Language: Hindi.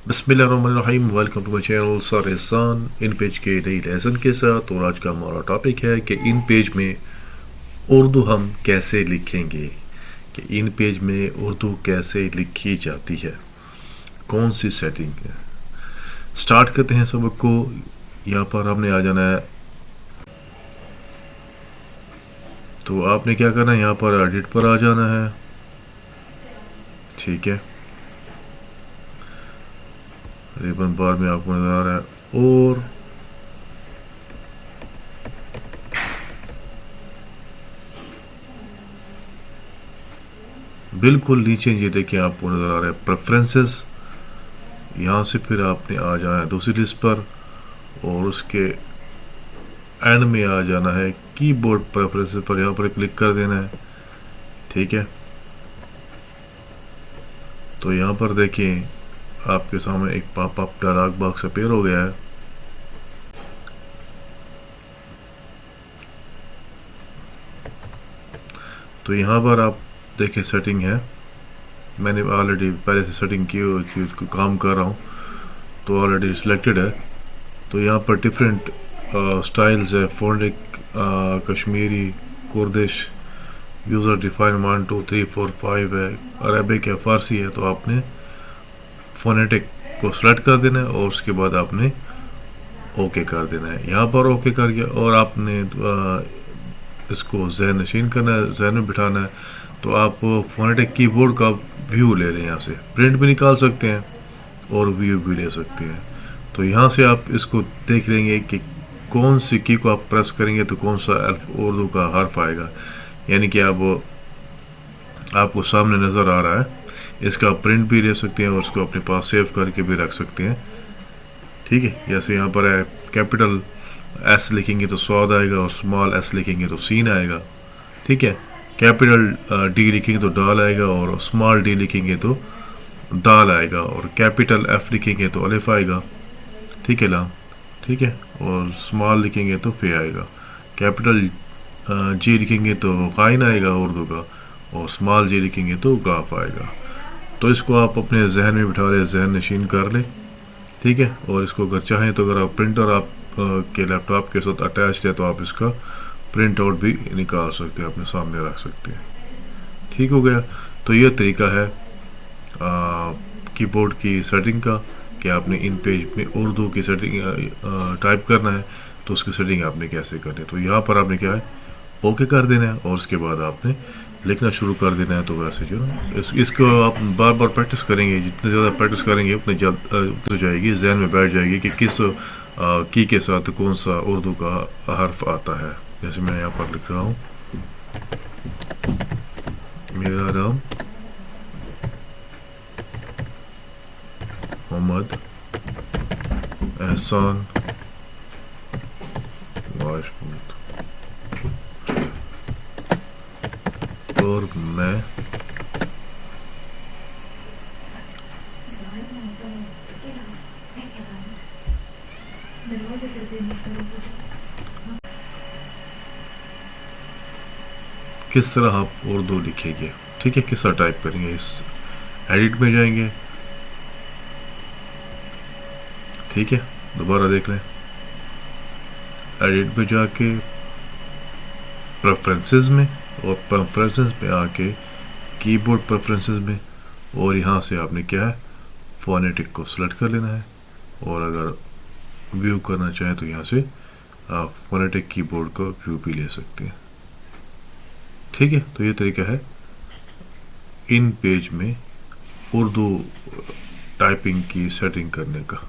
बिस्मिल्लाहिर्रहमानिर्रहीम। Welcome to my channel sir Ehsan in page के नई लेसन के साथ। और आज का हमारा टॉपिक है कि इन पेज में उर्दू हम कैसे लिखेंगे, कि इन पेज में उर्दू कैसे लिखी जाती है, कौन सी सेटिंग है। स्टार्ट करते हैं सबक को। यहाँ पर हमने आ जाना है, तो आपने क्या करना है, यहाँ पर एडिट पर आ जाना है। ठीक है, रिबन बार में आपको नजर आ रहा है। और बिल्कुल नीचे ये देखिए आपको नजर आ रहा है प्रेफरेंसेस। यहाँ से फिर आपने आ जाना है दूसरी लिस्ट पर, और उसके एंड में आ जाना है कीबोर्ड प्रेफरेंसेस पर। यहाँ पर क्लिक कर देना है। ठीक है, तो यहाँ पर देखिए आपके सामने एक पॉपअप डायलॉग बॉक्स अपीयर हो गया है। तो यहाँ पर आप देखिए सेटिंग है, मैंने ऑलरेडी पहले से सेटिंग की हुई थी, उसको काम कर रहा हूँ, तो ऑलरेडी सिलेक्टेड है। तो यहाँ पर डिफरेंट स्टाइल्स है, phonic, Kashmiri, Kurdish, user define 1 2 3 4 5 है, अरबिक है, फ़ारसी है। तो आपने फोनेटिक को सिलेक्ट कर देना है और उसके बाद आपने ओके कर देना है। यहाँ पर ओके कर गया और आपने इसको जहन नशीन करना है, जहन में बिठाना है। तो आप फोनेटिक कीबोर्ड का व्यू ले रहे हैं, यहाँ से प्रिंट भी निकाल सकते हैं और व्यू भी ले सकते हैं। तो यहाँ से आप इसको देख लेंगे कि कौन सी की को आप प्रेस करेंगे तो कौन सा उर्दू का हर्फ आएगा, यानी कि आपको सामने नज़र आ रहा है। इसका प्रिंट भी ले सकते हैं और उसको अपने पास सेव करके भी रख सकते हैं। ठीक है, जैसे यहाँ पर है कैपिटल एस लिखेंगे तो स्वाद आएगा, और स्मॉल एस लिखेंगे तो सीन आएगा। ठीक है, कैपिटल डी लिखेंगे तो डाल आएगा, और स्मॉल डी लिखेंगे तो दाल आएगा, और कैपिटल एफ लिखेंगे तो अलिफ आएगा। ठीक है ना, ठीक है, और स्मॉल लिखेंगे तो फे आएगा। कैपिटल जी लिखेंगे तो गाइन आएगा उर्दू का, और स्मॉल जी लिखेंगे तो गाफ आएगा। तो इसको आप अपने जहन में बिठा लें, जहन नशीन कर लें। ठीक है, और इसको अगर चाहें तो अगर आप प्रिंटर आप के लैपटॉप के साथ अटैच है तो आप इसका प्रिंट आउट भी निकाल सकते हैं, अपने सामने रख सकते हैं। ठीक हो गया। तो ये तरीका है कीबोर्ड की सेटिंग का, कि आपने इन पेज में उर्दू की सेटिंग टाइप करना है तो उसकी सेटिंग आपने कैसे करनी है। तो यहाँ पर आपने क्या है, ओके कर देना है, और उसके बाद आपने लिखना शुरू कर देना है। तो वैसे जो इसको आप बार बार प्रैक्टिस करेंगे, जितने ज़्यादा प्रैक्टिस करेंगे उतनी जल्द हो जाएगी, जहन में बैठ जाएगी कि किस की के साथ कौन सा उर्दू का हर्फ आता है। जैसे मैं यहाँ पर लिख रहा हूँ, मेरा नाम मोहम्मद एहसान वाशमूद, और मैं किस तरह आप उर्दू लिखेंगे। ठीक है, किस तरह टाइप करेंगे, इस एडिट में जाएंगे। ठीक है, दोबारा देख लें, एडिट में जाके प्रेफरेंसेस में, और प्रेफरेंसेस में आके कीबोर्ड प्रेफरेंसेस में, और यहाँ से आपने क्या है, फोनेटिक को सिलेक्ट कर लेना है। और अगर व्यू करना चाहें तो यहाँ से आप फोनेटिक कीबोर्ड का व्यू भी ले सकते हैं। ठीक है, तो ये तरीका है इन पेज में उर्दू टाइपिंग की सेटिंग करने का।